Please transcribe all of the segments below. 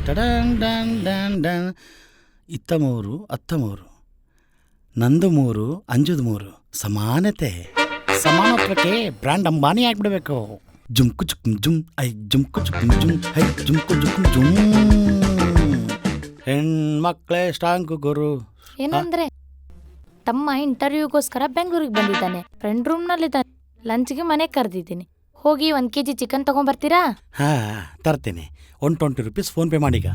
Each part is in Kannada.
ಟಡನ್ ಡನ್ ಡನ್ ಡನ್. ಇತ್ತ 3 ಅತ್ತ 3, ನಂದು 3 ಅಂಜುದು 3. ಸಮಾನತೆ. ಸಮಾನತ್ವಕ್ಕೆ ಬ್ರ್ಯಾಂಡ್ ಅಂಬಾನಿ ಆಗ್ಬಿಡ್ಬೇಕು. ಜುಮ್ಕು ಚುಕ್ ಜುಮ್ ಐ ಜುಮ್ಕು ಚುಕ್ ಜುಮ್ ಐ ಜುಮ್ಕು ಜುಕ್ ಜುಮ್. ಹೆಣ್ಮಕ್ಳೇ ಸ್ಟಾಂಕು ಗುರು. ಏನಂದ್ರೆ ತಮ್ಮ ಇಂಟರ್ವ್ಯೂಗೋಸ್ಕರ ಬೆಂಗಳೂರಿಗೆ ಬಂದಿದ್ದಾನೆ. ಫ್ರೆಂಡ್ ರೂಮ್ನಲ್ಲಿದ್ದಾನೆ. ಲಂಚ್ಗೆ ಮನೆಗೆ ಕರೆದಿದ್ದೀನಿ. ಹೋಗಿ 1 kg ಚಿಕನ್ ತಗೊಂಡ್ಬರ್ತೀರಾ? ತರ್ತೀನಿ. 120 ರೂಪೀಸ್ ಫೋನ್ ಪೇ ಮಾಡೀಗ.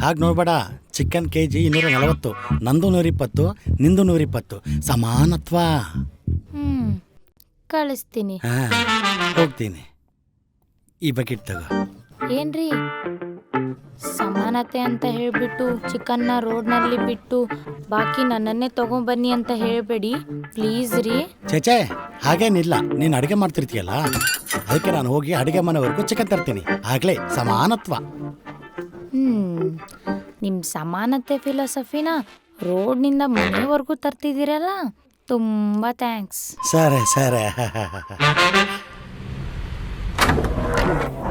ಹಾಗೆ ನೋಡ್ಬೇಡ, ಚಿಕನ್ kg 240, ನಂದು 120, ನಿಂದು 120. ಸಮಾನತ್ವ. ಕಳಿಸ್ತೀನಿ. ಹೋಗ್ತೀನಿ. ಈ ಬಕೆಟ್ ತಗೋ. ಏನ್ರಿ ಸಮಾನತೆ ಅಂತ ಹೇಳ್ಬಿಟ್ಟು ಚಿಕನ್ನ ರೋಡ್ನಲ್ಲಿ ಬಿಟ್ಟು ಬಾಕಿ ನನ್ನನ್ನೇ ತಗೊಂಬನ್ನಿ ಅಂತ ಹೇಳ್ಬೇಡಿ ಪ್ಲೀಸ್ ರೀ. ಚೇಚೆ ಹಾಗೇನಿಲ್ಲ, ನೀನು ಅಡುಗೆ ಮಾಡ್ತಿರ್ತೀಯಲ್ಲ, ಅದಕ್ಕೆ ನಾನು ಹೋಗಿ ಅಡುಗೆ ಮನೆವರೆಗೂ ಚಿಕನ್ ತರ್ತೀನಿ. ಆಗ್ಲೇ ಸಮಾನತ್ವ. ನಿಮ್ಮ ಸಮಾನತೆ ಫಿಲಾಸಫಿನ ರೋಡ್ನಿಂದ ಮನೆವರೆಗೂ ತರ್ತಿದ್ದೀರಲ್ಲ, ತುಂಬ ಥ್ಯಾಂಕ್ಸ್. ಸರಿ ಸರಿ.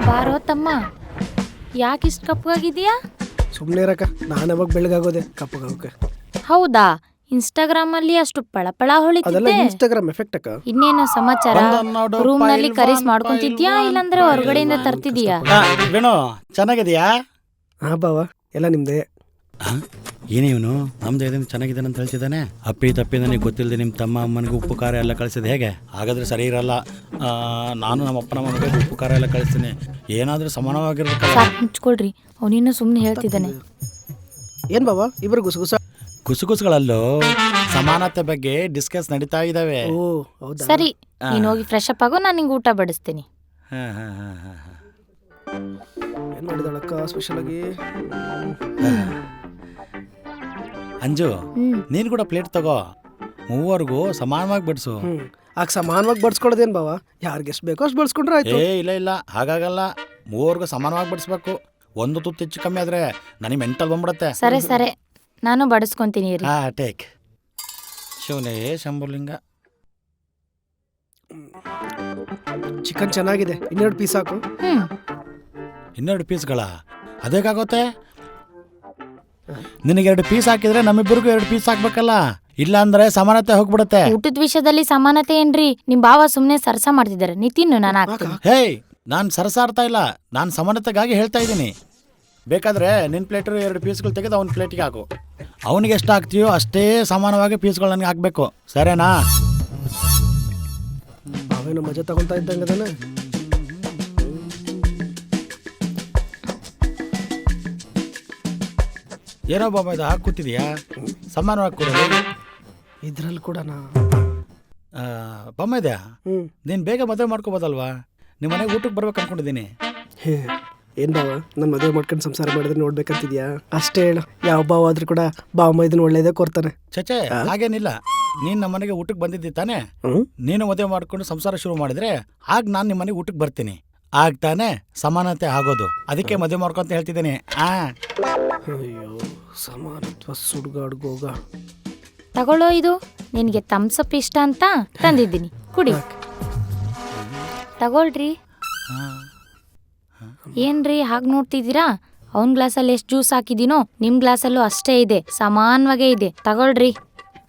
ಬಾರೋ ತಮ್ಮ, ಯಾಕಿಷ್ಟು ಕಪ್ಪಗಾಗಿದೆಯಾ? ಸುಮ್ಮನೆ ಇರಕ್ಕ, ನಾನು ಯಾವಾಗ ಬೆಳಗಾಗೋದೆ ಕಪ್ಪಗಾಗೋಕೆ. ಹೌದಾ? ಇನ್ಸ್ಟಾಗ್ರಾಮಲ್ಲಿ ಅಷ್ಟು ಪಳಪಳ ಅದೆಲ್ಲ ಹೊಳಿತಿದ್ದೆ. ಇನ್ಸ್ಟಾಗ್ರಾಮ್ ಎಫೆಕ್ಟ್ ಅಕ್ಕ. ಇನ್ನೇನೋ ಸಮಾಚಾರ? ರೂಮ್ನಲ್ಲಿ ಕರೀಸ್ ಮಾಡ್ಕೊಂತಿದ್ಯಾ ಇಲ್ಲಾಂದ್ರೆ ಹೊರಗಡೆಯಿಂದ ತರ್ತಿದೀಯಾ? ಬೇಣು ಚೆನ್ನಾಗಿದೆಯಾ? ಹಾ ಬಾವ, ಎಲ್ಲ ನಿಮ್ದೆ. ಏನೇ ಇವನು ನಮ್ದು ಇದನ್ನು ಚೆನ್ನಾಗಿದ್ದಾನೆ ಅಂತ ಹೇಳ್ತಿದ್ದಾನೆ. ಅಪ್ಪಿ ತಪ್ಪಿ ನನಗೆ ಗೊತ್ತಿಲ್ಲದೆ ನಿಮ್ಮ ತಮ್ಮ ಅಮ್ಮನಿಗೆ ಉಪ್ಪು ಖಾರ ಎಲ್ಲ ಕಳಿಸಿದೆ ಹೇಗೆ? ಹಾಗಾದ್ರೆ ಸರಿ ಇರಲ್ಲ. ನಾನು ನಮ್ಮ ಅಪ್ಪನ ಮನೆಗೆ ಉಪ್ಪು ಖಾರ ಎಲ್ಲ ಕಳಿಸ್ತೀನಿ. ಏನಾದರೂ ಸಮಾನವಾಗಿರ್ಬೇಕಲ್ಲ. ಸಾಕು ಮುಚ್ಕೊಳ್ರಿ, ಅವನಿನ್ನೂ ಸುಮ್ಮನೆ ಹೇಳ್ತಿದ್ದಾನೆ. ಏನ್ ಬಾವ ಇಬ್ರು ಗುಸುಗುಸುಗಳಲ್ಲೂ ಸಮಾನತೆ ಬಗ್ಗೆ ಡಿಸ್ಕಸ್ ನಡೀತಾ ಇದ್ದಾವೆ. ಓ ಹೌದಾ? ಸರಿ, ನೀನು ಹೋಗಿ ಫ್ರೆಶ್ ಅಪ್ ಆಗೋ, ನಾನು ನಿಂಗೆ ಊಟ ಬಡಿಸ್ತೀನಿ. ಏನ್ ಮಾಡಿದಾಳಕ್ಕ ಸ್ಪೆಷಲ್ ಆಗಿ? ಅಂಜು, ನೀನು ಕೂಡ ಪ್ಲೇಟ್ ತಗೋ. ಮೂವರ್ಗೂ ಸಮಾನವಾಗಿ ಬಡಿಸು. ಆಗ ಸಮಾನವಾಗಿ ಬಡ್ಸ್ಕೊಳ್ಳೋದೇನ್ ಬಾವ? ಯಾರಿಗೆ ಎಷ್ಟು ಬೇಕೋ ಅಷ್ಟು ಬಡ್ಸ್ಕೊಂಡ್ರೆ ಆಯ್ತು. ಇಲ್ಲ ಹಾಗಾಗಲ್ಲ. ಮೂವರ್ಗೂ ಸಮಾನವಾಗಿ ಬಡಿಸ್ಬೇಕು. ಒಂದು ತುತ್ತು ಹೆಚ್ಚು ಕಮ್ಮಿ ಆದ್ರೆ ನನಗೆ ಮೆಂಟಲ್ ಬಂದ್ಬಿಡತ್ತೆ. ಸರಿ, ನಾನು ಬಡಿಸ್ಕೊಂತೀನಿ. ಟೇಕ್. ಶಿವನೇ ಶಂಭುಲಿಂಗ. ಚಿಕನ್ ಚೆನ್ನಾಗಿದೆ, 2 ಪೀಸ್ ಹಾಕು. 2 ಪೀಸ್ಗಳ ಅದೇಗಾಗುತ್ತೆ? ನಿನಗೆ 2 ಪೀಸ್ ಹಾಕಿದ್ರೆ ನಮ್ಮಿಬ್ಬರಿಗೂ 2 ಪೀಸ್ ಹಾಕ್ಬೇಕಲ್ಲ, ಇಲ್ಲ ಅಂದ್ರೆ ಸಮಾನತೆ ಹೋಗ್ಬಿಡತ್ತೆ. ಊಟದ ವಿಷಯದಲ್ಲಿ ಸಮಾನತೆ ಏನ್ರಿ? ನಿಮ್ ಬಾವ ಸುಮ್ನೆ ಸರ್ಸ ಮಾಡ್ತಿದ್ದಾರೆ. ನೀ ತಿನ್ನು, ನಾನು ಹಾಕ್ತೀನಿ. ಹೇಯ್, ನಾನು ಸರಸಾಡ್ತಾ ಇಲ್ಲ, ನಾನು ಸಮಾನತೆಗಾಗಿ ಹೇಳ್ತಾ ಇದ್ದೀನಿ. ಬೇಕಾದ್ರೆ ನಿನ್ನ ಪ್ಲೇಟು 2 ಪೀಸ್ಗಳು ತೆಗೆದು ಅವನ ಪ್ಲೇಟಿಗೆ ಹಾಕು. ಅವನಿಗೆ ಎಷ್ಟು ಹಾಕ್ತೀಯೋ ಅಷ್ಟೇ ಸಮಾನವಾಗಿ ಪೀಸ್ಗಳು ನನಗೆ ಹಾಕಬೇಕು, ಸರಿನಾ? ನಾವೇನು ಮಜಾ ತಗೊಳ್ತಾ ಇದ್ದಂಗದಾನೆ. ಏನೋ ಬಾಬಾ ಇದು ಹಾಕಿ ಕೂತಿದೀಯಾ? ಸಮಾನವಾಗಿ ಕೊಡೋದು ಇದ್ರಲ್ಲಿ ಕೂಡ ಬಮ್ಮ ಇದೆಯಾ? ನೀನು ಬೇಗ ಮದುವೆ ಮಾಡ್ಕೋಬೋದಲ್ವಾ? ನಿಮ್ಮ ಮನೆಗೆ ಊಟಕ್ಕೆ ಬರ್ಬೇಕು ಅನ್ಕೊಂಡಿದ್ದೀನಿ. ಏನ್ ಬಾವ, ನನ್ನ ಮದುವೆ ಮಾಡ್ಕೊಂಡು ಸಂಸಾರ ಮಾಡಿದ್ರೆ ನೋಡ್ಬೇಕಂತಿದ್ಯಾ? ಅಷ್ಟೇ ಹೇಳು. ಯಾವ ಬಾವ ಆದ್ರೂ ಕೂಡ ಬಾವ ಇದನ್ನ ಒಳ್ಳೇದೇ ಕೊಡ್ತಾನೆ. ಚಚೆ ಹಾಗೇನಿಲ್ಲ. ನೀನು ನಮ್ಮ ಮನೆಗೆ ಊಟಕ್ಕೆ ಬಂದಿದ್ದಿ ತಾನೆ? ನೀನು ಮದುವೆ ಮಾಡ್ಕೊಂಡು ಸಂಸಾರ ಶುರು ಮಾಡಿದ್ರೆ ಆಗ ನಾನು ನಿಮ್ಮ ಮನೆಗೆ ಊಟಕ್ಕೆ ಬರ್ತೀನಿ. ಆಗ ತಾನೇ ಸಮಾನತೆ ಆಗೋದು. ಅದಕ್ಕೆ ಮದುವೆ ಮಾಡ್ಕೊಂತ ಹೇಳ್ತಿದ್ದೀನಿ. ಅಯ್ಯೋ ಸಮಾನತ್ವ ಸುಡ್ಗಾಡ್ಗೋಗ. ತಗೊಳ್ಳೋ, ಇದು ನಿನಗೆ ಥಮ್ಸಪ್ ಇಷ್ಟ ಅಂತ ತಂದಿದ್ದೀನಿ, ಕುಡಿ. ತಗೊಳ್ರಿ. ಏನ್ರಿ ಹಾಗೆ ನೋಡ್ತಿದ್ದೀರಾ? ಅವನ ಗ್ಲಾಸಲ್ಲಿ ಎಷ್ಟು ಜ್ಯೂಸ್ ಹಾಕಿದೀನೋ ನಿಮ್ ಗ್ಲಾಸಲ್ಲೂ ಅಷ್ಟೇ ಇದೆ, ಸಮಾನವಾಗೇ ಇದೆ. ತಗೊಳ್ರಿ.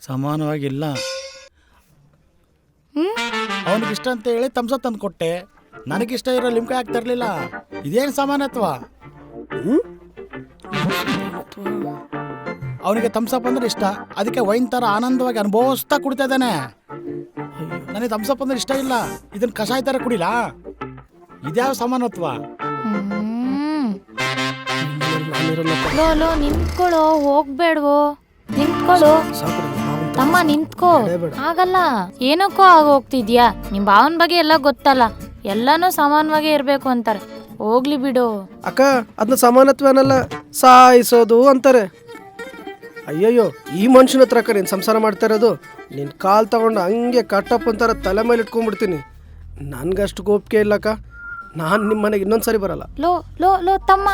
ಸಮಾನವಾಗಿಲ್ಲ. ಅವನಿಗಿಷ್ಟ ಅಂತ ಹೇಳಿ ಥಮ್ಸಪ್ ತಂದು ಕೊಟ್ಟೆ. ನನಗಿಷ್ಟ ಇರೋ ಲಿಮ್ಕೆ ಹಾಕ್ತಾ ಇರ್ಲಿಲ್ಲ. ಇದೇನು ಸಮಾನತ್ವ? ಅವನಿಗೆ ಥಮ್ಸಪ್ ಅಂದ್ರೆ ಇಷ್ಟ, ಅದಕ್ಕೆ ವೈನ್ ತರ ಆನಂದವಾಗಿ ಅನುಭವಿಸ್ತಾ ಕುಡಿತಾ ಇದ್ದಾನೆ. ನನಗೆ ಥಮ್ಸಪ್ ಅಂದ್ರೆ ಇಷ್ಟ ಇಲ್ಲ, ಇದನ್ನ ಕಷಾಯ ತರ ಕುಡಿಲಾ? ಇದ್ಯಾವ ಸಮಾನತ್ವ? ಲೋ ನಿಂತ್ಕೊಳ್ಳೋ, ಹೋಗ್ಬೇಡ್ವೋ, ನಿಂತ್ಕೊಳ್ಳೋ ತಮ್ಮ, ನಿಂತ್ಕೋ. ಆಗಲ್ಲ, ಏನಕ್ಕೋ ಆಗ ಹೋಗ್ತಿದ್ಯಾ? ನಿಮ್ ಭಾವನ ಬಗ್ಗೆ ಎಲ್ಲ ಗೊತ್ತಲ್ಲ, ಎಲ್ಲಾನು ಸಮಾನವಾಗೇ ಇರ್ಬೇಕು ಅಂತಾರೆ. ಹೋಗ್ಲಿ ಬಿಡು ಅಕ್ಕ, ಅದನ್ನ ಸಮಾನತ್ವ ಅನ್ನಲ್ಲ, ಸಾಯಿಸೋದು ಅಂತಾರೆ. ಅಯ್ಯಯ್ಯೋ, ಈ ಮನುಷ್ಯನ ಹತ್ರ ನೀನು ಸಂಸಾರ ಮಾಡ್ತಾ ಇರೋದು. ನಿನ್ನ ಕಾಲು ತಗೊಂಡು ಹಂಗೆ ಕಟ್ಟಪ್ಪ ಅಂತಾರ ತಲೆ ಮೇಲೆ ಇಟ್ಕೊಂಡ್ಬಿಡ್ತೀನಿ. ನನ್ಗಷ್ಟು ಗೋಪಿಕೆ ಇಲ್ಲಕ್ಕ. ನಾನು ನಿಮ್ಮ ಮನೆಗೆ ಇನ್ನೊಂದ್ಸರಿ ಬರಲ್ಲ. ಲೋ ಲೋ ಲೋ ತಮ್ಮ,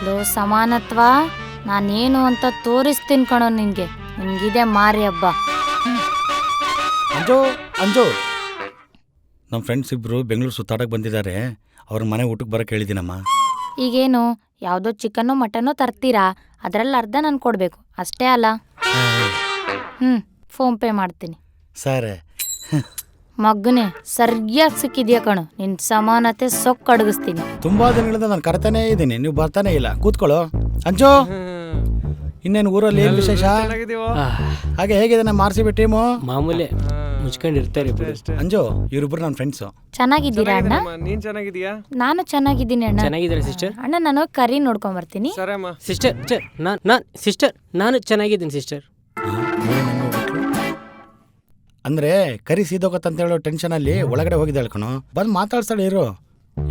ಲೋ ಸಮಾನತ್ವ ನಾನೇನು ಅಂತ ತೋರಿಸ್ತೀನಿ ಕಣೋ ನಿನ್ಗೆ. ನಿನ್ಗಿದೆ ಮಾರಿ ಹಬ್ಬ. ಅಂಜು, ನಮ್ಮ ಫ್ರೆಂಡ್ಸ್ ಇಬ್ರು ಬೆಂಗಳೂರು ಸುತ್ತಾಡಕ್ಕೆ ಬಂದಿದ್ದಾರೆ. ಅವ್ರ ಮನೆ ಊಟಕ್ಕೆ ಬರೋಕೆ ಹೇಳಿದ್ದೀನಮ್ಮ. ಈಗೇನು ಯಾವುದೋ ಚಿಕನ್ನೋ ಮಟನ್ನೋ ತರ್ತೀರಾ, ಅದರಲ್ಲಿ ಅರ್ಧ ನಾನು ಕೊಡಬೇಕು ಅಷ್ಟೇ ಅಲ್ಲ? ಫೋನ್ ಪೇ ಮಾಡ್ತೀನಿ. ಸರಿ. ಮಗನೇ ಸರಿಯಾಗಿ ಸಿಕ್ಕಿದ್ಯಾ ಕಣು, ನಿನ್ನ ಸಮಾನತೆ ಸೊಕ್ಕು ಅಡಗಿಸ್ತೀನಿ. ತುಂಬ ದಿನಗಳಿಂದ ನಾನು ಕರೆತಾನೇ ಇದ್ದೀನಿ, ನೀವು ಬರ್ತಾನೆ ಇಲ್ಲ. ಕೂತ್ಕೊಳ್ಳೋ ಅಂಜು. ಇನ್ನೇನು ಊರಲ್ಲಿ ಏನು ವಿಶೇಷ? ಹಾಗೆ ಹೇಗಿದೆ ನಮ್ಮ RCB ಟೀಮು? ಮಾಮೂಲಿ ಮುಚ್ಕೊಂಡಿರ್ತಾರೆ ಬಿಡು. ಅಂಜು ಇವ್ರಿಬ್ರು ನನ್ನ ಫ್ರೆಂಡ್ಸು. ಚೆನ್ನಾಗಿದ್ದೀರಾ ಅಣ್ಣ? ನೀನ್ ಚೆನ್ನಾಗಿದ್ಯಾ? ನಾನು ಚೆನ್ನಾಗಿದ್ದೀನಿ ಅಣ್ಣ. ಚೆನ್ನಾಗಿದ್ದಾರೆ ಸಿಸ್ಟರ್. ಅಣ್ಣ ನಾನು ಕರಿ ನೋಡ್ಕೊಂಬರ್ತೀನಿ. ಸರಮ್ಮ. ಸಿಸ್ಟರ್ ಸಿಸ್ಟರ್ ನಾನು ಚೆನ್ನಾಗಿದ್ದೀನಿ ಸಿಸ್ಟರ್. ಅಂದರೆ ಕರಿ ಸೀದೋಗತ್ತಂತ ಹೇಳೋ ಟೆನ್ಷನಲ್ಲಿ ಒಳಗಡೆ ಹೋಗಿದ್ದೆ ಹೇಳ್ಕಣೋ. ಬಂದು ಮಾತಾಡ್ತಾಳೆ.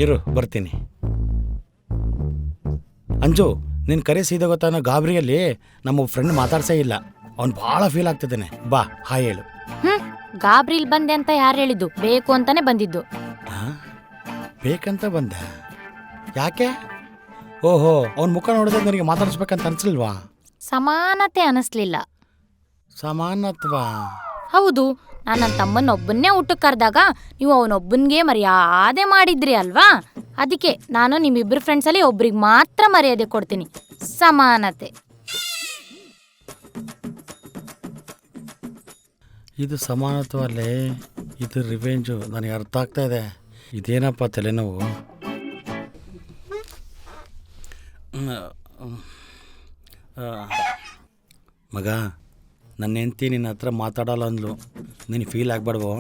ಇರು ಬರ್ತೀನಿ. ಅಂಜು ನಿನ್ನ ಕರಿ ಸೀದೋಗತ್ತ ಅನ್ನೋ ಗಾಬರಿಯಲ್ಲಿ ನಮ್ಮ ಫ್ರೆಂಡ್ ಮಾತಾಡ್ಸೇ ಇಲ್ಲ. ಅವ್ನು ಭಾಳ ಫೀಲ್ ಆಗ್ತಿದ್ದಾನೆ. ಬಾ ಹಾಯ್ ಹೇಳು. ಗಾಬ್ರಿಲ್ ಬಂದೆ ಅಂತ ಯಾರು ಹೇಳಿದ್ದು? ಬೇಕು ಅಂತಾನೆ ಬಂದಿದ್ದು. ಬೇಕಂತ ಬಂದೆ? ಯಾಕೆ? ಓಹೋ, ಅವ್ನ ಮುಖ ನೋಡಿದ್ರೆ ನನಗೆ ಮಾತಾಡಿಸ್ಬೇಕಂತ ಅನ್ಸಲ್ವಾ? ಸಮಾನತೆ ಅನಿಸ್ಲಿಲ್ಲ. ಸಮಾನತ್ವ? ಹೌದು, ನಾನು ನನ್ನ ತಮ್ಮನೊಬ್ಬನ್ನೇ ಊಟಕ್ಕೆ ಕರೆದಾಗ ನೀವು ಅವನೊಬ್ಬನಿಗೆ ಮರ್ಯಾದೆ ಮಾಡಿದ್ರಿ ಅಲ್ವಾ? ಅದಕ್ಕೆ ನಾನು ನಿಮ್ಮಿಬ್ಬರು ಫ್ರೆಂಡ್ಸಲ್ಲಿ ಒಬ್ರಿಗೆ ಮಾತ್ರ ಮರ್ಯಾದೆ ಕೊಡ್ತೀನಿ. ಸಮಾನತೆ. ಇದು ಸಮಾನತ್ವ ಅಲ್ಲೇ, ಇದು ರಿವೆಂಜು. ನನಗೆ ಅರ್ಥ ಆಗ್ತಾ ಇದೆ. ಇದೇನಪ್ಪ ತಲೆನೋವು? ಮಗ, ನನ್ನ ಹೆಂಡ್ತಿ ನಿನ್ನ ಹತ್ರ ಮಾತಾಡಲ್ಲ ಅಂದ್ಲು. ನೀನು ಫೀಲ್ ಆಗ್ಬಾರ್ದು.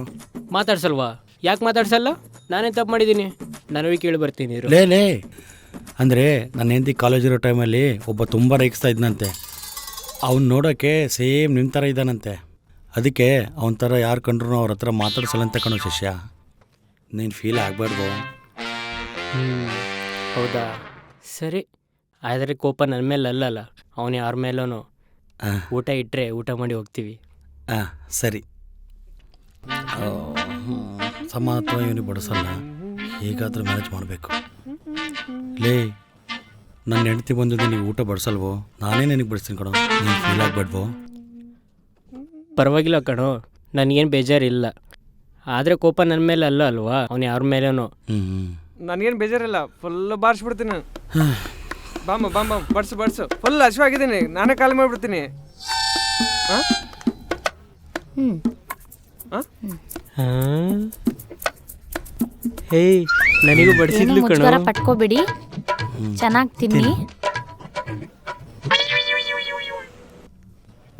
ಮಾತಾಡ್ಸಲ್ವಾ? ಯಾಕೆ ಮಾತಾಡ್ಸಲ್ಲ? ನಾನೇ ತಪ್ಪು ಮಾಡಿದ್ದೀನಿ. ನಾನು ಹೋಗಿ ಕೇಳಿ ಬರ್ತೀನಿ. ಲೇ ಅಂದರೆ ನನ್ನ ಹೆಂಡ್ತಿ ಕಾಲೇಜಿರೋ ಟೈಮಲ್ಲಿ ಒಬ್ಬ ತುಂಬ ರೇಗಿಸ್ತಾ ಇದ್ನಂತೆ. ಅವ್ನು ನೋಡೋಕ್ಕೆ ಸೇಮ್ ನಿಮ್ಮ ಥರ ಇದ್ದಾನಂತೆ. ಅದಕ್ಕೆ ಅವನ ಥರ ಯಾರು ಕಂಡ್ರು ಅವ್ರ ಹತ್ರ ಮಾತಾಡ್ಸಲ್ಲ ಅಂತ ಕಣೋ ಶಿಷ್ಯ. ನೀನು ಫೀಲ್ ಆಗಬಾರ್ದು. ಹೌದಾ? ಸರಿ, ಆದರೆ ಕೋಪ ನನ್ನ ಮೇಲೆ ಅಲ್ಲಲ್ಲ, ಅವನು ಯಾರ ಮೇಲೂ. ಊಟ ಇಟ್ಟರೆ ಊಟ ಮಾಡಿ ಹೋಗ್ತೀವಿ. ಸರಿ. ಸಮಾನತ್ವ ಇವನಿಗೆ ಬಡಿಸಲ್ಲ, ಹೇಗಾದರೂ ಮ್ಯಾನೇಜ್ ಮಾಡಬೇಕು. ಲೇ, ನನ್ನ ಹೆಂಡ್ತಿ ಬಂದು ನಿನಗೆ ಊಟ ಬಡಿಸಲ್ವೋ? ನಾನೇ ನಿನಗೆ ಬಡಿಸ್ತೀನಿ ಕಣೋ. ನೀನು ಫೀಲ್ ಆಗಬೇಡ್ವೋ? ಪರವಾಗಿಲ್ಲ ಕಣೋ, ನನಗೇನು ಬೇಜಾರಿಲ್ಲ. ಆದರೆ ಕೋಪ ನನ್ನ ಮೇಲೆ ಅಲ್ಲ ಅಲ್ವಾ, ಅವನು ಯಾರ ಮೇಲೇನೋ. ನನಗೇನು ಬೇಜಾರಿಲ್ಲ, ಫುಲ್ ಬಾರಿಸ್ಬಿಡ್ತೀನಿ ನಾನು. ಬಾಮ ಬಡ್ಸು ಫುಲ್ ಹಸಿವಾಗಿದ್ದೀನಿ, ನಾನೇ ಖಾಲಿ ಮಾಡಿಬಿಡ್ತೀನಿ. ಹೇ, ನನಗೂ ಬಡಿಸಿದ್ಲು ಕಣೋ. ಮುಜುಗರ ಪಟ್ಕೋಬಿಡಿ, ಚೆನ್ನಾಗಿ ತಿನ್ನಿ.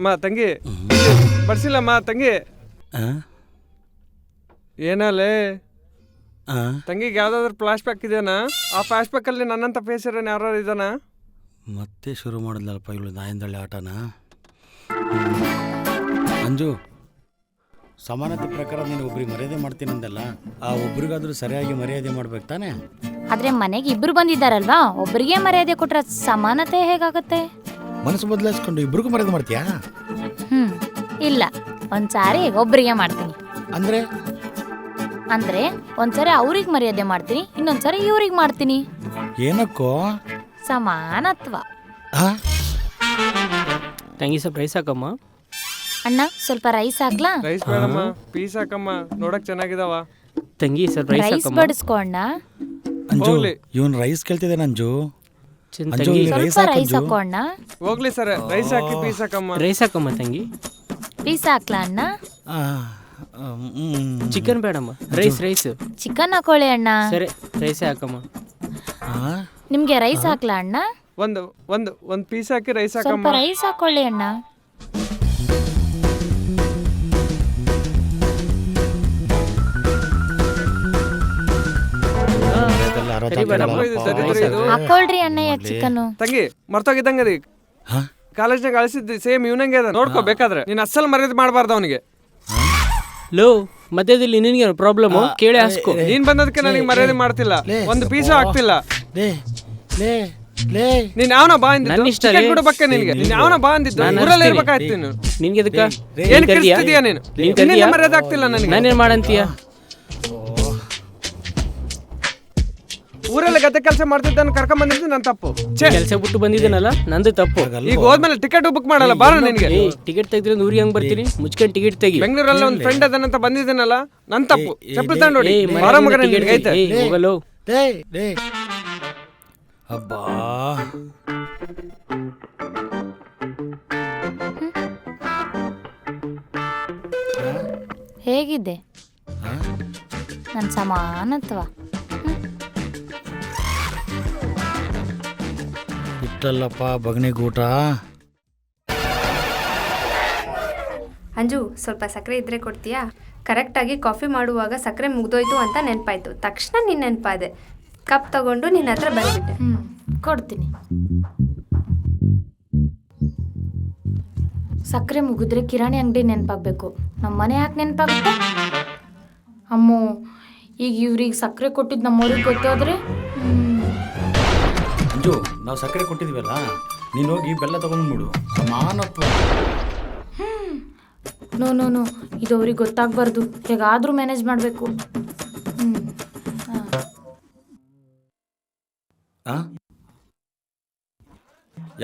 ಮಾ ತಂಗಿ ಬಡ್ಸಿಲ್ಲಮ್ಮ ತಂಗಿ. ಏನಲ್ಲೇ ತಂಗಿಗೆ ಯಾವ್ದಾದ್ರು ಫ್ಲಾಶ್ ಬ್ಯಾಕ್ ಇದೆಯಾ? ಆ ಫ್ಲಾಶ್ ಬ್ಯಾಕ್ ಅಲ್ಲಿ ನನ್ನಂತ ಫೇಸ್ ಇರೋನು ಯಾರು ಇದಾನ? ಮತ್ತೆ ಶುರು ಮಾಡಿದ್ಲಲ್ಪ ಇವಳು ನಾಯಿಂದಳ್ಳಿ ಆಟನ. ಅಂಜು, ಸಮಾನತೆ ಪ್ರಕಾರ ನೀನು ಒಬ್ರಿಗೆ ಮರ್ಯಾದೆ ಮಾಡ್ತೀನಿ ಅಂದಲ್ಲ, ಆ ಒಬ್ರಿಗಾದ್ರೂ ಸರಿಯಾಗಿ ಮರ್ಯಾದೆ ಮಾಡ್ಬೇಕು ತಾನೆ? ಆದ್ರೆ ಮನೆಗೆ ಇಬ್ರು ಬಂದಿದ್ದಾರಲ್ವಾ, ಒಬ್ರಿಗೆ ಮರ್ಯಾದೆ ಕೊಟ್ರೆ ಸಮಾನತೆ ಹೇಗಾಗತ್ತೆ? ಮನಸ್ಸು ಬದಲಾಯಿಸ್ಕೊಂಡು ಇಬ್ರಿಗೂ ಮರ್ಯಾದೆ ಮಾಡ್ತೀಯಾ? ಇಲ್ಲ, ಒಂದ್ಸಾರಿ ಒಬ್ರಿಗೆ ಮಾಡ್ತೀನಿ. ಅಂದ್ರೆ ಒಂದ್ಸರಿ ಅವ್ರಿಗೆ ಮರ್ಯಾದೆ ಮಾಡ್ತೀನಿ, ಇನ್ನೊಂದ್ಸರಿ ಇವ್ರಿಗೆ ಮಾಡ್ತೀನಿ. ಏನಕ್ಕೋ? ಸಮಾನತ್ವ. ತಂಗಿ ಸ್ವಲ್ಪ ರೈಸ್ ಹಾಕಮ್ಮ. ಅಣ್ಣ ಸ್ವಲ್ಪ ರೈಸ್ ಹಾಕ್ಲಾ? ರೈಸ್ ಬೇಡಮ್ಮ, ಪೀಸ್ ಹಾಕಮ್ಮ, ನೋಡಕ್ ಚೆನ್ನಾಗಿದಾವ. ತಂಗಿ ಸ್ವಲ್ಪ ರೈಸ್ ರೈಸ್ ಹಾಕಮ್ಮ. ಬಡಿಸ್ಕೊ ಅಣ್ಣ. ಅಂಜು, ಇವನ್ ರೈಸ್ ಕೇಳ್ತಿದ್ದೇನೆ. ಅಂಜು, ತಂಗಿ ಸ್ವಲ್ಪ ರೈಸ್ ಹಾಕೋ ಅಣ್ಣ. ಹೋಗ್ಲಿ ಸರ್, ರೈಸ್ ಹಾಕಿ ಪೀಸ್ ಹಾಕಮ್ಮ. ರೈಸ್ ಹಾಕಮ್ಮ ತಂಗಿ. ಪೀಸ್ ಹಾಕ್ಲಾ ಅಣ್ಣ? ಚಿಕನ್ ಬೇಡಮ್ಮ, ರೈಸ್. ಚಿಕನ್ ಹಾಕೊಳ್ಳಿ ಅಣ್ಣ. ಸರಿ, ರೈಸೇ ಹಾಕಮ್ಮ. ನಿಮ್ಗೆ ರೈಸ್ ಹಾಕ್ಲಾ ಅಣ್ಣ? ಒಂದು ಪೀಸ್ ಹಾಕಿ ರೈಸ್ ಸ್ವಲ್ಪ ಹಾಕಮ್ಮ. ರೈಸ್ ಹಾಕೊಳ್ಳಿ ಅಣ್ಣ. ಹಾಕೊಳ್ರಿ ಅಣ್ಣ, ಯಾಕೆ ಚಿಕನ್? ತಂಗಿ ಮರ್ತೋಗಿದ್ದಂಗ ಅದಿ ಕಾಲೇಜ್ನಾಗ ಕಳಿಸಿದ್ದಿ ಸೇಮ್ ಇವನಂಗೆ ಅದ, ನೋಡ್ಕೋ ಬೇಕಾದ್ರೆ. ನೀನ್ ಅಸಲ್ ಮರ್ಯಾದೆ ಮಾಡಬಾರ್ದು ಅವನಿಗೆ. ಲೋ, ಮಧ್ಯದಲ್ಲಿ ನಿನಗೆ ಪ್ರಾಬ್ಲಮ್ ಕೇಳಿ ಹಾಸ್ಕೋ. ನೀನ್ ಬಂದದಕ್ಕೆ ನನಗೆ ಮರ್ಯಾದೆ ಮಾಡ್ತಿಲ್ಲ, ಒಂದು ಪೀಸ್ ಆಗ್ತಿಲ್ಲ. ನೀನ್ ಯಾವನ ಬಾ ಅಂದಿದ್ದು ಬಕ್ಕ ನಿನ್ಗೆ? ನೀನ್ ಯಾವನ ಬಾ ಅಂದಿದ್ದು? ಊರಲ್ಲೇ ಇರ್ಬೇಕಾಯ್ತು ನೀನು. ನಿನ್ಗೆ ಅದಕ್ಕ ಏನ್ ಕರಿಸ್ತಿದೀಯ ನೀನು? ನಿನ್ನಿಂದ ಮರ್ಯಾದೆ ಆಗ್ತಿಲ್ಲ ನನಗೆ. ನಾನೇನ್ ಮಾಡಂತೀಯ? ಊರಲ್ಲಿ ಗದ್ದೆ ಕೆಲಸ ಮಾಡ್ತಿದ್ದಾನ ಕರ್ಕೊಂಡ್ ಬಂದಿದ್ದು ನನ್ ತಪ್ಪು. ಕೆಲಸ ಬಿಟ್ಟು ಬಂದಿದ್ದೀನಲ್ಲ, ನಂದು ತಪ್ಪು. ಈಗ ಹೋದ್ಮೇಲೆ ಟಿಕೆಟ್ ಬುಕ್ ಮಾಡಲ್ಲ ಬಾರ. ನಿನ್ಗೆ ಟಿಕೆಟ್ ತೆಗೆದ್ರೆ ಊರಿಗೆ ಹೆಂಗ್ ಬರ್ತೀನಿ? ಮುಚ್ಕೊಂಡು ಟಿಕೆಟ್ ತೆಗಿ. ಬೆಂಗಳೂರಲ್ಲಿ ಒಂದು ಫ್ರೆಂಡ್ ಅದನ್ನಂತ ಬಂದಿದ್ದೀನಲ್ಲ, ನನ್ ತಪ್ಪು. ಚಪ್ಪಲಿ ತಗೊಂಡು ಹೋಗಲು ಡೇ ಡೇ ಅಬ್ಬಾ ಹೇಗಿದೆ ನನ್ನ ಸಮಾನತ್ವ? ಇಟ್ಟಲ್ಲಪ್ಪ ಬಗಣಿಗೂಟ. ಅಂಜು, ಸ್ವಲ್ಪ ಸಕ್ಕರೆ ಇದ್ರೆ ಕೊಡ್ತೀಯಾ? ಕರೆಕ್ಟಾಗಿ ಕಾಫಿ ಮಾಡುವಾಗ ಸಕ್ಕರೆ ಮುಗ್ದೋಯ್ತು ಅಂತ ನೆನಪಾಯ್ತು. ತಕ್ಷಣ ನೀನು ನೆನಪಾದೆ. ಕಪ್ ತಗೊಂಡು ನಿನ್ನ ಹತ್ರ ಬಂದ್ಬಿಟ್ಟೆ. ಕೊಡ್ತೀನಿ. ಸಕ್ಕರೆ ಮುಗಿದ್ರೆ ಕಿರಾಣಿ ಅಂಗಡಿ ನೆನಪಾಗಬೇಕು. ನಮ್ಮ ಮನೆ ಯಾಕೆ ನೆನಪಾಗುತ್ತೆ? ಅಮ್ಮೋ, ಈಗ ಇವ್ರಿಗೆ ಸಕ್ಕರೆ ಕೊಟ್ಟಿದ್ದು ನಮ್ಮವ್ರಿಗೆ ಗೊತ್ತಾದ್ರೆ ಅಂಜು, ನಾವು ಸಕ್ಕರೆ ಕೊಟ್ಟಿದ್ವಲ್ಲ, ನೀನು ಹೋಗಿ ಬೆಲ್ಲ ತಗೊಂಡ್ಬಿಡು. ಸಮಾನತ್ವ. ನೋ ನೋ ನೋ, ಇದು ಅವ್ರಿಗೆ ಗೊತ್ತಾಗಬಾರ್ದು. ಹೇಗಾದರೂ ಮ್ಯಾನೇಜ್ ಮಾಡಬೇಕು.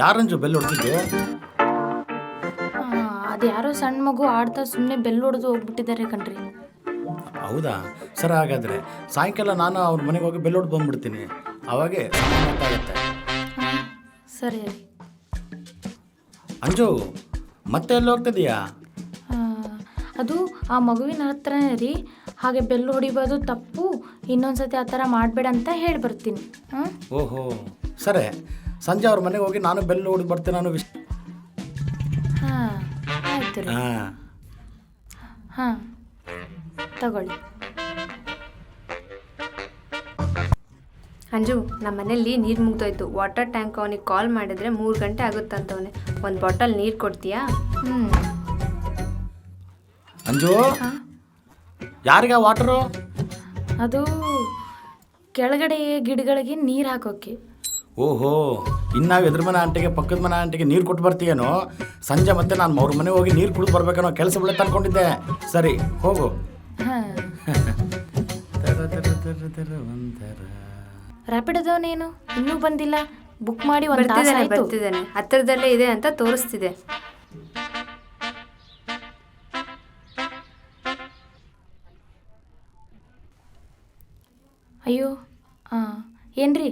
ಯಾರಂಜು ಬೆಲ್ಲ ಹೊಡೆದಿದ್ದು? ಅದು ಯಾರೋ ಸಣ್ಣ ಮಗು ಆಡ್ತಾ ಸುಮ್ಮನೆ ಬೆಲ್ಲ ಹೊಡೆದು ಹೋಗ್ಬಿಟ್ಟಿದ್ದಾರೆ ಕಣ್ರಿ. ಹೌದಾ? ಸರಿ, ಹಾಗಾದರೆ ಸಾಯಂಕಾಲ ನಾನು ಅವ್ರ ಮನೆಗೆ ಹೋಗಿ ಬೆಲ್ಲ ಹೊಡೆದು ಬಂದ್ಬಿಡ್ತೀನಿ. ಅವಾಗೆ ಗೊತ್ತಾಗುತ್ತೆ. ಸರಿ ರೀ. ಅಂಜು, ಮತ್ತೆ ಎಲ್ಲಿ ಹೋಗ್ತಿದೀಯಾ? ಅದು ಆ ಮಗುವಿನ ಹತ್ರನೇ ರೀ. ಹಾಗೆ ಬೆಲ್ಲ ಹೊಡಿಬೋದು ತಪ್ಪು, ಇನ್ನೊಂದ್ಸತಿ ಆ ಥರ ಮಾಡಬೇಡ ಅಂತ ಹೇಳಿ ಬರ್ತೀನಿ. ಓಹೋ, ಸರಿ. ಸಂಜೆ ಅವ್ರ ಮನೆಗೆ ಹೋಗಿ ನಾನು ಬೆಲ್ಲ ಹೊಡೆದು ಬರ್ತೀನಿ. ನಾನು ಹಾಂ, ಆಯ್ತು ರೀ. ಹಾಂ, ತಗೊಳ್ಳಿ. ಅಂಜು, ನಮ್ಮ ಮನೇಲಿ ನೀರು ಮುಗ್ದೋಯ್ತು. ವಾಟರ್ ಟ್ಯಾಂಕ್ ಅವನಿಗೆ ಕಾಲ್ ಮಾಡಿದ್ರೆ 3 ಗಂಟೆ ಆಗುತ್ತಂತವನೆ. ಒಂದು ಬಾಟಲ್ ನೀರು ಕೊಡ್ತೀಯಾ? ಅಂಜು, ಯಾರಿಗ ವಾಟರು? ಅದು ಕೆಳಗಡೆ ಗಿಡಗಳಿಗೆ ನೀರು ಹಾಕೋಕ್ಕೆ. ಓಹೋ, ಇನ್ನಾವು ಎದುರು ಮನೆ ಆಂಟಿಗೆ ಪಕ್ಕದ ಮನೆ ಆಂಟಿಗೆ ನೀರು ಕೊಟ್ಟು ಬರ್ತೀಯೇನೋ? ಸಂಜೆ ಮತ್ತೆ ನಾನು ಅವ್ರ ಮನೆಗೆ ಹೋಗಿ ನೀರು ಕುಡಿದು ಬರ್ಬೇಕನ್ನೋ ಕೆಲಸ ಬೀಳುತ್ತೆ ಅನ್ಕೊಂಡಿದ್ದೆ. ಸರಿ, ಹೋಗು. ರ್ಯಾಪಿಡ್ ಅದವನೇನು ಇನ್ನೂ ಬಂದಿಲ್ಲ? ಬುಕ್ ಮಾಡಿ ಒಂದು ತಾಸು ಆಯ್ತು. ಬರ್ತಿದ್ದಾನೆ, ಹತ್ತಿರದಲ್ಲೇ ಇದೆ ಅಂತ ತೋರಿಸ್ತಿದೆ. ಅಯ್ಯೋ, ಏನ್ರಿ,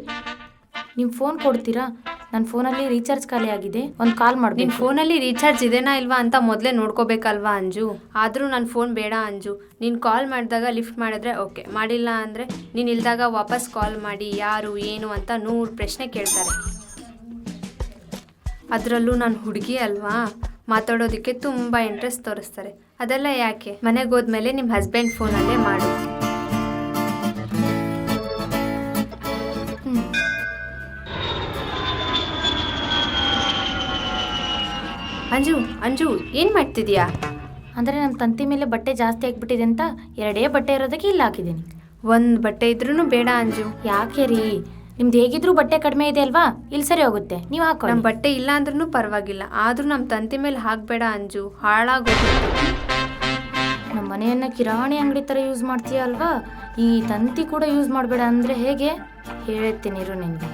ನೀವು ಫೋನ್ ಕೊಡ್ತೀರಾ? ನನ್ನ ಫೋನಲ್ಲಿ ರೀಚಾರ್ಜ್ ಖಾಲಿ ಆಗಿದೆ, ಒಂದು ಕಾಲ್ ಮಾಡಿ. ನಿನ್ನ ಫೋನಲ್ಲಿ ರೀಚಾರ್ಜ್ ಇದೆನಾ ಇಲ್ವಾ ಅಂತ ಮೊದಲೇ ನೋಡ್ಕೋಬೇಕಲ್ವಾ ಅಂಜು? ಆದರೂ ನನ್ನ ಫೋನ್ ಬೇಡ ಅಂಜು. ನೀನು ಕಾಲ್ ಮಾಡಿದಾಗ ಲಿಫ್ಟ್ ಮಾಡಿದ್ರೆ ಓಕೆ, ಮಾಡಿಲ್ಲ ಅಂದರೆ ನೀನು ಇಲ್ದಾಗ ವಾಪಸ್ ಕಾಲ್ ಮಾಡಿ ಯಾರು ಏನು ಅಂತ 100 ಪ್ರಶ್ನೆ ಕೇಳ್ತಾರೆ. ಅದರಲ್ಲೂ ನಾನು ಹುಡುಗಿ ಅಲ್ವಾ, ಮಾತಾಡೋದಕ್ಕೆ ತುಂಬ ಇಂಟ್ರೆಸ್ಟ್ ತೋರಿಸ್ತಾರೆ. ಅದೆಲ್ಲ ಯಾಕೆ? ಮನೆಗೆ ಹೋದ್ಮೇಲೆ ನಿಮ್ಮ ಹಸ್ಬೆಂಡ್ ಫೋನಲ್ಲೇ ಮಾಡು. ಅಂಜು, ಅಂಜು, ಏನು ಮಾಡ್ತಿದ್ಯಾ? ಅಂದರೆ ನಮ್ಮ ತಂತಿ ಮೇಲೆ ಬಟ್ಟೆ ಜಾಸ್ತಿ ಆಗಿಬಿಟ್ಟಿದೆ ಅಂತ 2 ಬಟ್ಟೆ ಇರೋದಕ್ಕೆ ಇಲ್ಲಿ ಹಾಕಿದ್ದೀನಿ. 1 ಬಟ್ಟೆ ಇದ್ರೂ ಬೇಡ ಅಂಜು. ಯಾಕೆ ರೀ? ನಿಮ್ದು ಹೇಗಿದ್ರು ಬಟ್ಟೆ ಕಡಿಮೆ ಇದೆ ಅಲ್ವಾ, ಇಲ್ಲಿ ಸರಿ ಹೋಗುತ್ತೆ, ನೀವು ಹಾಕೊಳ್ಳಿ. ನಮ್ಮ ಬಟ್ಟೆ ಇಲ್ಲ ಅಂದ್ರೂ ಪರವಾಗಿಲ್ಲ, ಆದರೂ ನಮ್ಮ ತಂತಿ ಮೇಲೆ ಹಾಕಬೇಡ ಅಂಜು, ಹಾಳಾಗೋದು. ನಮ್ಮ ಮನೆಯನ್ನು ಕಿರಾಣಿ ಅಂಗಡಿ ಥರ ಯೂಸ್ ಮಾಡ್ತೀಯ ಅಲ್ವಾ, ಈ ತಂತಿ ಕೂಡ ಯೂಸ್ ಮಾಡಬೇಡ ಅಂದರೆ ಹೇಗೆ? ಹೇಳ್ತೀನಿ ಇರು ನಿನಗೆ.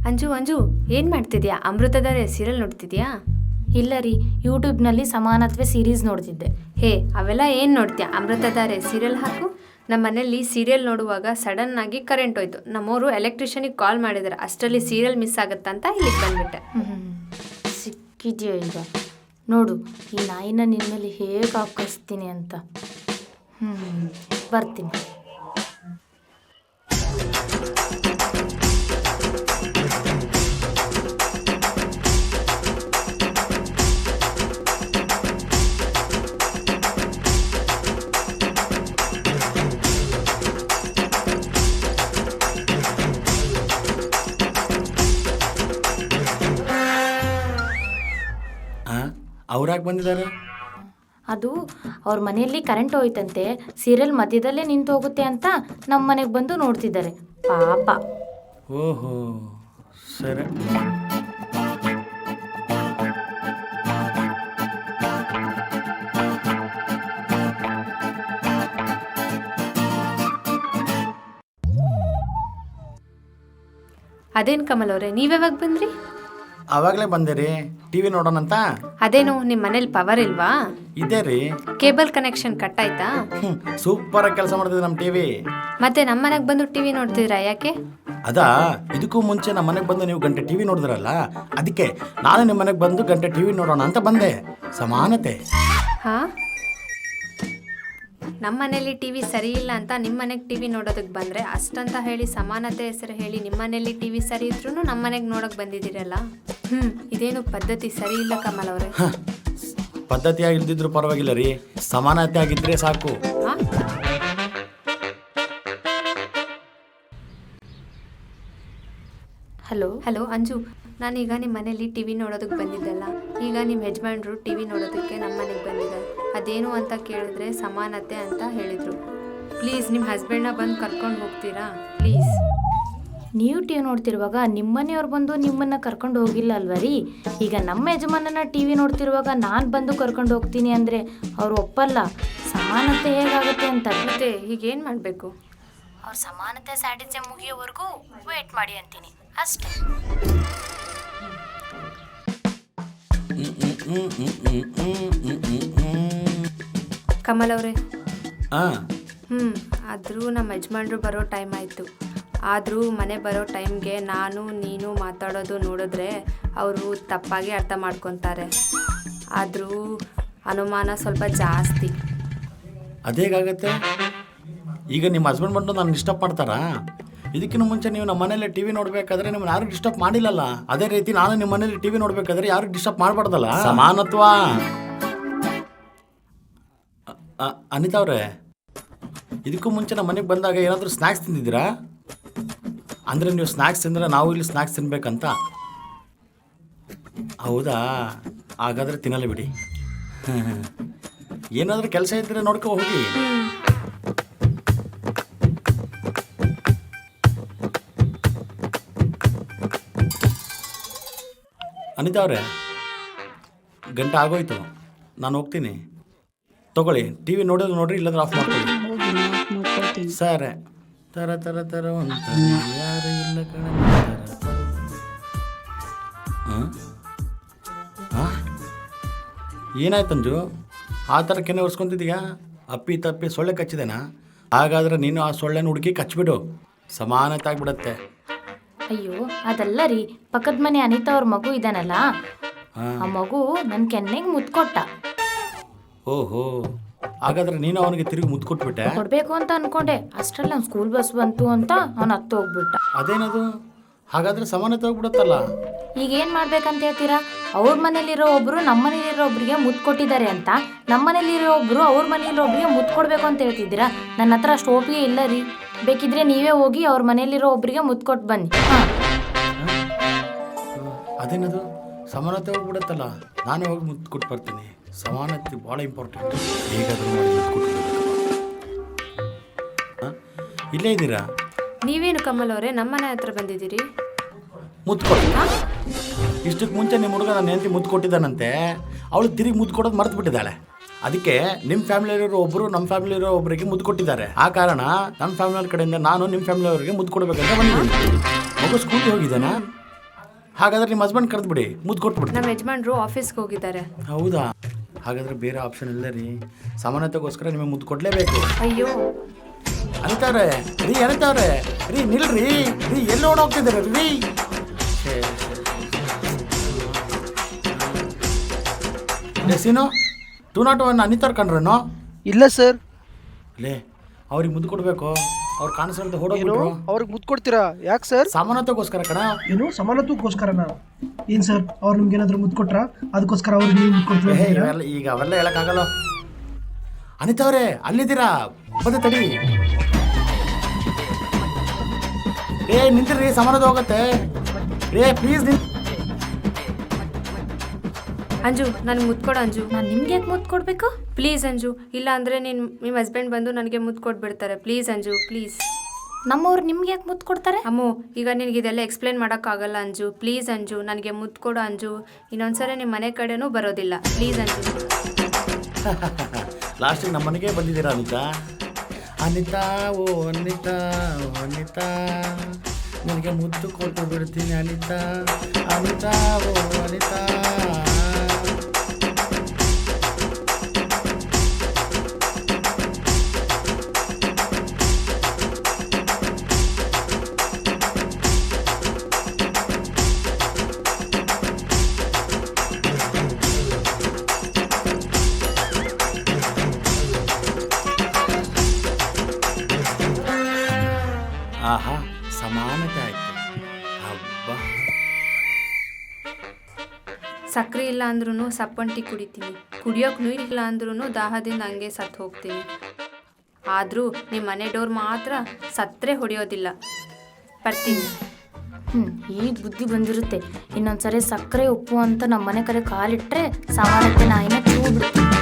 ಅಂಜು, ಅಂಜು, ಏನು ಮಾಡ್ತಿದ್ಯಾ? ಅಮೃತಧಾರೆ ಸೀರಿಯಲ್ ನೋಡ್ತಿದ್ಯಾ? ಇಲ್ಲ ರೀ, ಯೂಟ್ಯೂಬ್ನಲ್ಲಿ ಸಮಾನತ್ವ ಸೀರೀಸ್ ನೋಡ್ತಿದ್ದೆ. ಹೇ, ಅವೆಲ್ಲ ಏನು ನೋಡ್ತೀಯಾ? ಅಮೃತಧಾರೆ ಸೀರಿಯಲ್ ಹಾಕು. ನಮ್ಮ ಮನೇಲಿ ಸೀರಿಯಲ್ ನೋಡುವಾಗ ಸಡನ್ನಾಗಿ ಕರೆಂಟ್ ಹೋಯ್ತು. ನಮ್ಮವರು ಎಲೆಕ್ಟ್ರಿಷಿಯನಿಗೆ ಕಾಲ್ ಮಾಡಿದ್ದಾರೆ. ಅಷ್ಟರಲ್ಲಿ ಸೀರಿಯಲ್ ಮಿಸ್ ಆಗುತ್ತಂತ ಇಲ್ಲಿಗೆ ಬಂದ್ಬಿಟ್ಟೆ. ಸಿಕ್ಕಿದೆಯೋ ಈಗ ನೋಡು, ಈ ನಾಯಿನ ನಿನ್ನ ಮೇಲೆ ಹೇಗೆ ಹಾಕಿಸ್ತೀನಿ ಅಂತ. ಬರ್ತೀನಿ. ಅವ್ರಾಗಿ ಬಂದಿದ್ದಾರೆ? ಅದು ಅವ್ರ ಮನೆಯಲ್ಲಿ ಕರೆಂಟ್ ಹೋಯ್ತಂತೆ, ಸೀರಿಯಲ್ ಮಧ್ಯದಲ್ಲೇ ನಿಂತು ಹೋಗುತ್ತೆ ಅಂತ ನಮ್ಮ ಮನೆಗೆ ಬಂದು ನೋಡ್ತಿದ್ದಾರೆ ಪಾಪ. ಓಹೋ, ಸರಿ. ಅದೇನು ಕಮಲ್ ಅವರೇ, ನೀವ್ಯಾವಾಗ ಬಂದ್ರಿ? ಆವಾಗಲೇ ಬಂದೆ ರೀ ಟಿ ವಿ ನೋಡೋಣಂತ. ಅದೇನು ನಿಮ್ಮ ಮನೇಲಿ ಪವರ್ ಇಲ್ವಾ? ಇದೇ ರೀ. ಕೇಬಲ್ ಕನೆಕ್ಷನ್ ಕಟ್ ಆಯ್ತಾ? ಸೂಪರಾಗಿ ಕೆಲಸ ಮಾಡ್ತಿದ್ದೆ ನಮ್ಮ ಟಿ ವಿ. ಮತ್ತೆ ನಮ್ಮ ಮನೆಗೆ ಬಂದು ಟಿವಿ ನೋಡ್ತಿದ್ರಾ, ಯಾಕೆ? ಅದಾ, ಇದಕ್ಕೂ ಮುಂಚೆ ನಮ್ಮ ಮನೆಗೆ ಬಂದು ನೀವು ಗಂಟೆ ಟಿ ವಿ ನೋಡಿದ್ರಲ್ಲ, ಅದಕ್ಕೆ ನಾನು ನಿಮ್ಮ ಮನೆಗೆ ಬಂದು ಗಂಟೆ ಟಿ ವಿ ನೋಡೋಣ ಅಂತ ಬಂದೆ. ಸಮಾನತೆ. ಹಾ, ನಮ್ಮ ಮನೇಲಿ ಟಿವಿ ಸರಿ ಇಲ್ಲ ಅಂತ ನಿಮ್ಮ ಮನೆಗೆ ಟಿವಿ ನೋಡೋದಕ್ಕೆ ಬಂದರೆ, ಅಷ್ಟಂತ ಹೇಳಿ ಸಮಾನತೆ ಹೆಸರು ಹೇಳಿ ನಿಮ್ಮ ಮನೇಲಿ ಟಿವಿ ಸರಿ ಇದ್ರೂ ನಮ್ಮ ಮನೆಗೆ ನೋಡೋಕೆ ಬಂದಿದ್ದೀರಲ್ಲ. ಇದೇನು ಪದ್ಧತಿ ಸರಿ ಇಲ್ಲ ಕಮಲ್ ಅವರೇ. ಪದ್ಧತಿಯಾಗಿ ಇಲ್ದಿದ್ರು ಪರವಾಗಿಲ್ಲ ರೀ, ಸಮಾನತೆ ಆಗಿದ್ರೆ ಸಾಕು. ಹಲೋ ಅಂಜು, ನಾನೀಗ ನಿಮ್ಮ ಮನೇಲಿ ಟಿವಿ ನೋಡೋದಕ್ಕೆ ಬಂದಿದ್ದಲ್ಲ, ಈಗ ನಿಮ್ಮ ಯಜಮಾನ್ರು ಟಿವಿ ನೋಡೋದಕ್ಕೆ ನಮ್ಮ ಮನೆಗೆ ಬಂದಿದ್ದಾರೆ. ಅದೇನು ಅಂತ ಕೇಳಿದ್ರೆ ಸಮಾನತೆ ಅಂತ ಹೇಳಿದರು. ಪ್ಲೀಸ್ ನಿಮ್ಮ ಹಸ್ಬೆಂಡ್ನ ಬಂದು ಕರ್ಕೊಂಡು ಹೋಗ್ತೀರಾ ಪ್ಲೀಸ್? ನೀವು ಟಿ ವಿ ನೋಡ್ತಿರುವಾಗ ನಿಮ್ಮನೆಯವ್ರು ಬಂದು ನಿಮ್ಮನ್ನು ಕರ್ಕೊಂಡು ಹೋಗಿಲ್ಲ ಅಲ್ವ ರೀ? ಈಗ ನಮ್ಮ ಯಜಮಾನನ ಟಿ ವಿ ನೋಡ್ತಿರುವಾಗ ನಾನು ಬಂದು ಕರ್ಕೊಂಡು ಹೋಗ್ತೀನಿ ಅಂದರೆ ಅವ್ರು ಒಪ್ಪಲ್ಲ. ಸಮಾನತೆ ಹೇಗಾಗುತ್ತೆ ಅಂತ. ಮತ್ತೆ ಈಗೇನು ಮಾಡಬೇಕು? ಅವ್ರ ಸಮಾನತೆ ಸ್ಯಾಟಿಸ್ಫೈ ಮುಗಿಯೋವರೆಗೂ ವೇಟ್ ಮಾಡಿ ಅಂತೀನಿ ಅಷ್ಟೇ. ಕಮಲ್ ಅವರೇ, ಹಾಂ, ಆದರೂ ನಮ್ಮ ಯಜಮಾನ್ರು ಬರೋ ಟೈಮ್ ಆಯಿತು. ಆದರೂ ಮನೆ ಬರೋ ಟೈಮ್ಗೆ ನಾನು ನೀನು ಮಾತಾಡೋದು ನೋಡಿದ್ರೆ ಅವರು ತಪ್ಪಾಗಿ ಅರ್ಥ ಮಾಡ್ಕೊತಾರೆ. ಆದರೂ ಅನುಮಾನ ಸ್ವಲ್ಪ ಜಾಸ್ತಿ. ಅದೇಗಾಗತ್ತೆ? ಈಗ ನಿಮ್ಮ ಹಸ್ಬೆಂಡ್ ಬಂದು ನಾನು ಡಿಸ್ಟರ್ಬ್ ಮಾಡ್ತಾರಾ? ಇದಕ್ಕಿಂತ ಮುಂಚೆ ನೀವು ನಮ್ಮ ಮನೇಲಿ ಟಿ ವಿ ನೋಡಬೇಕಾದ್ರೆ ನಿಮ್ಮನ್ನು ಯಾರು ಡಿಸ್ಟರ್ಬ್ ಮಾಡಿಲ್ಲಲ್ಲ. ಅದೇ ರೀತಿ ನಾನು ನಿಮ್ಮ ಮನೇಲಿ ಟಿ ವಿ ನೋಡಬೇಕಾದ್ರೆ ಯಾರು ಡಿಸ್ಟರ್ಬ್ ಮಾಡಬಾರ್ದಲ್ಲ. ಸಮಾನತ್ವ. ಅನಿತಾ ಅವರೇ, ಇದಕ್ಕೂ ಮುಂಚೆ ನಮ್ಮ ಮನೆಗೆ ಬಂದಾಗ ಏನಾದರೂ ಸ್ನ್ಯಾಕ್ಸ್ ತಿಂದಿದ್ದೀರಾ? ಅಂದರೆ ನೀವು ಸ್ನ್ಯಾಕ್ಸ್ ತಿಂದರೆ ನಾವು ಇಲ್ಲಿ ಸ್ನ್ಯಾಕ್ಸ್ ತಿನ್ಬೇಕಂತ. ಹೌದಾ? ಹಾಗಾದರೆ ತಿನ್ನಲ್ಲ ಬಿಡಿ. ಏನಾದರೂ ಕೆಲಸ ಇದ್ದರೆ ನೋಡ್ಕೊ ಹೋಗಿ. ಅನಿತಾ ಅವರೇ, ಗಂಟೆ ಆಗೋಯ್ತು, ನಾನು ಹೋಗ್ತೀನಿ. ತಗೊಳ್ಳಿ, ಟಿ ವಿ ನೋಡೋದು ನೋಡ್ರಿ, ಇಲ್ಲಾಂದ್ರೆ ಆಫ್ ಮಾಡ್ಕೊಳ್ಳಿ. ಸರಿ. ತರ ತರ ತರ ಅಂತ ಯಾರು ಇಲ್ಲ ಕಣ. ಏನಾಯ್ತಂಜು, ಆ ಥರ ಕೆನೆ ಒರೆಸ್ಕೊತಿದೀಯಾ? ಅಪ್ಪಿ ತಪ್ಪಿ ಸೊಳ್ಳೆ ಕಚ್ಚಿದೆನಾ? ಹಾಗಾದ್ರೆ ನೀನು ಆ ಸೊಳ್ಳೆನ ಹುಡುಕಿ ಕಚ್ಚಿಬಿಡು, ಸಮಾನತೆ ಆಗ್ಬಿಡತ್ತೆ. ಅಯ್ಯೋ ಅದಲ್ಲ ರೀ, ಪಕ್ಕದ ಮನೆ ಅನಿತಾ ಅವ್ರ ಮಗು ಇದಾನಲ್ಲ, ಆ ಮಗು ನನ್ನ ಕೆನ್ನೆಗೆ ಮುತ್ಕೊಟ್ಟ. ಓಹೋ, ಹಾಗಾದ್ರೆ ನೀನು ಅವನಿಗೆ ತಿರುಗಿ ಮುತ್ತು ಕೊಟ್ಬಿಟ್ಟೆ? ಕೊಡ್ಬೇಕು ಅಂತ ಅನ್ಕೊಂಡೆ, ಅಷ್ಟರಲ್ಲಿ ಅವ್ನು ಸ್ಕೂಲ್ ಬಸ್ ಬಂತು ಅಂತ ಅವ್ನು ಹತ್ತು ಹೋಗ್ಬಿಟ್ಟ. ಅದೇನದು? ಹಾಗಾದ್ರೆ ಸಮಾನತೆ ಹೋಗ್ಬಿಡುತ್ತಲ್ಲ. ಈಗ ಏನು ಮಾಡ್ಬೇಕಂತ ಹೇಳ್ತೀರಾ? ಅವ್ರ ಮನೇಲಿರೋ ಒಬ್ರು ನಮ್ಮ ಮನೇಲಿರೋ ಒಬ್ರಿಗೆ ಮುತ್ತು ಕೊಟ್ಟಿದ್ದಾರೆ ಅಂತ, ನಮ್ಮ ಮನೇಲಿರೋ ಒಬ್ರು ಅವ್ರ ಮನೇಲಿರೋ ಒಬ್ರಿಗೆ ಮುತ್ತು ಕೊಡಬೇಕು ಅಂತ ಹೇಳ್ತಿದ್ದೀರಾ? ನನ್ನ ಹತ್ರ ಅಷ್ಟು ಒಪ್ಪಿಗೆ ಇಲ್ಲ ರೀ. ಬೇಕಿದ್ರೆ ನೀವೇ ಹೋಗಿ ಅವ್ರ ಮನೇಲಿರೋ ಒಬ್ರಿಗೆ ಮುತ್ತು ಕೊಟ್ಟು ಬನ್ನಿ. ಅದೇನದು? ಸಮಾನತೆ ಹೋಗ್ಬಿಡುತ್ತಲ್ಲ. ನಾನೇ ಹೋಗಿ ಮುತ್ತು ಕೊಟ್ಟು ಬರ್ತೀನಿ. ಸಮಾನತೆ ಭಾಳ ಇಂಪಾರ್ಟೆಂಟ್. ಹೇಗಾದರೂ ಮಾಡಿ ಮುತ್ತು ಕೊಟ್ಟು. ಇಲ್ಲೇ ಇದ್ದೀರಾ? ನೀವೇನು ಕಮಲ್ ಅವರೇ ನಮ್ಮ ಮನೆ ಹತ್ರ ಬಂದಿದ್ದೀರಿ? ಮುತ್ತು ಕೊಡಿ. ಇಷ್ಟಕ್ಕೆ ಮುಂಚೆ ನಿಮ್ಮ ಹುಡುಗ ನನ್ನ ಹೆಂಡತಿ ಮುತ್ತು ಕೊಟ್ಟಿದ್ದಾನಂತೆ, ಅವಳು ತಿರುಗಿ ಮುತ್ತು ಕೊಡೋದು ಮರೆತು ಬಿಟ್ಟಿದ್ದಾಳೆ. ಅದಕ್ಕೆ ನಿಮ್ಮ ಫ್ಯಾಮಿಲಿಯಲ್ಲಿರೋ ಒಬ್ಬರು ನಮ್ಮ ಫ್ಯಾಮಿಲಿಯಲ್ಲಿರೋ ಒಬ್ಬರಿಗೆ ಮುದ್ದು ಕೊಟ್ಟಿದ್ದಾರೆ. ಆ ಕಾರಣ ನಮ್ಮ ಫ್ಯಾಮಿಲಿ ಕಡೆಯಿಂದ ನಾನು ನಿಮ್ಮ ಫ್ಯಾಮಿಲಿಯವರಿಗೆ ಮುದ್ದು ಕೊಡಬೇಕಂತ ಬಂದಿದ್ದೀನಿ. ಮಗು ಸ್ಕೂಲ್ಗೆ ಹೋಗಿದ್ದಾನಾ? ಹಾಗಾದ್ರೆ ನಿಮ್ಮ ಹಸ್ಬೆಂಡ್ ಕರೆದ್ಬಿಡಿ, ಮುದ್ದು ಕೊಟ್ಬಿಡಿ. ನಮ್ಮ ಯಜಮಾನ್ರು ಆಫೀಸ್ಗೆ ಹೋಗಿದ್ದಾರೆ. ಹೌದಾ? ಹಾಗಾದ್ರೆ ಬೇರೆ ಆಪ್ಷನ್ ಇಲ್ಲ ರೀ, ಸಮಾನತೆಗೋಸ್ಕರ ನಿಮಗೆ ಮುದ್ದು ಕೊಡಲೇಬೇಕು. ಅಯ್ಯೋ ಅನಿತಾವ್ರೆ, ರೀ ಅನಿತಾವ್ರೆ, ರೀ ನಿಲ್ರಿ ರೀ, ಎಲ್ಲಿ ಓಡೋಗ್ತಿದ್ದಾರೆ ರೀ? ಸೀನು 201 ಅನಿತಾರ್ ಕಂಡ್ರೇನೋ? ಇಲ್ಲ ಸರ್. ಲೇ, ಅವ್ರಿಗೆ ಮುದ್ದು ಕೊಡಬೇಕು, ಅವ್ರು ಕಾಣಿಸ್ತಾ ಹೊಡೋದು. ಅವ್ರಿಗೆ ಮುದ್ದು ಕೊಡ್ತೀರಾ? ಯಾಕೆ ಸರ್? ಸಮಾನತೆಗೋಸ್ಕರ ಕಣ. ಏನು ಸಮಾನತೆಗೋಸ್ಕರನಾ? ಏನು ಸರ್, ಅವ್ರು ನಿಮ್ಗೆ ಏನಾದರೂ ಮುದ್ದು ಕೊಟ್ರಾ? ಅದಕ್ಕೋಸ್ಕರ ಅವ್ರಿಗೆ ನೀವು ಮುದ್ದು ಕೊಡ್ತೀರಾ? ಈಗ ಅವೆಲ್ಲ ಹೇಳಕ್ಕಾಗಲ್ಲ. ಅನಿತಾವ್ರೆ, ಅಲ್ಲಿದ್ದೀರಾ? ಬಂದೆ ತಡಿ. ನಿಂತಿರ್ರಿ, ಸಮಾನತೆ ಹೋಗತ್ತೆ. ಪ್ಲೀಸ್ ಅಂಜು, ನನಗೆ ಮುದ್ದು ಕೊಡು ಅಂಜು. ನಾನು ನಿಮ್ಗೆ ಯಾಕೆ ಮುತ್ತು ಕೊಡಬೇಕು? ಪ್ಲೀಸ್ ಅಂಜು, ಇಲ್ಲ ಅಂದರೆ ನಿಮ್ಮ ಹಸ್ಬೆಂಡ್ ಬಂದು ನನಗೆ ಮುದ್ದು ಕೊಟ್ಬಿಡ್ತಾರೆ. Please Anju, please. ನಮ್ಮವ್ರು ನಿಮ್ಗೆ ಯಾಕೆ ಮುತ್ತು ಕೊಡ್ತಾರೆ? ಅಮ್ಮು, ಈಗ ನಿನಗೆ ಇದೆಲ್ಲ ಎಕ್ಸ್ಪ್ಲೇನ್ ಮಾಡೋಕ್ಕಾಗಲ್ಲ ಅಂಜು. ಪ್ಲೀಸ್ ಅಂಜು, ನನಗೆ ಮುದ್ದು ಕೊಡು ಅಂಜು. ಇನ್ನೊಂದ್ಸರಿ ನಿಮ್ಮ ಮನೆ ಕಡೆನೂ ಬರೋದಿಲ್ಲ. ಪ್ಲೀಸ್ ಅಂಜು. ಲಾಸ್ಟಿಗೆ ನಮ್ಮ ಮನೆಗೆ ಬಂದಿದ್ದೀರಾ ಅನಿತಾ? ಅನಿತಾ ಓ ಅನಿತಾ, ಓ ಅನಿತಾ, ನಿನಗೆ ಮುದ್ದು ಕೊಟ್ಟು ಬಿಡ್ತೀನಿ ಅನಿತಾ ಅನಿತಾ ಓ ಅನಿತಾ. ಆಹಾ, ಸಮಾನತೆ ಆಯ್ತು. ಹಬ್ಬ. ಸಕ್ಕರೆ ಇಲ್ಲ ಅಂದ್ರೂ ಸಪ್ಪಂಟಿ ಕುಡಿತೀನಿ, ಕುಡಿಯೋಕೆ ನೀರಿಲ್ಲ ಅಂದ್ರೂ ದಾಹದಿಂದ ಹಂಗೆ ಸತ್ತು ಹೋಗ್ತೀನಿ. ಆದರೂ ನಿಮ್ಮ ಮನೆ ಡೋರ್ ಮಾತ್ರ ಸತ್ತರೆ ಹೊಡೆಯೋದಿಲ್ಲ. ಬರ್ತೀನಿ. ಈಗ ಬುದ್ಧಿ ಬಂದಿರುತ್ತೆ. ಇನ್ನೊಂದ್ಸರಿ ಸಕ್ಕರೆ ಉಪ್ಪು ಅಂತ ನಮ್ಮ ಮನೆ ಕಡೆ ಕಾಲಿಟ್ರೆ ಸಮಾನತೆ ನಾಯಿನ ಚೂ ಬಿಡ್ತೀನಿ.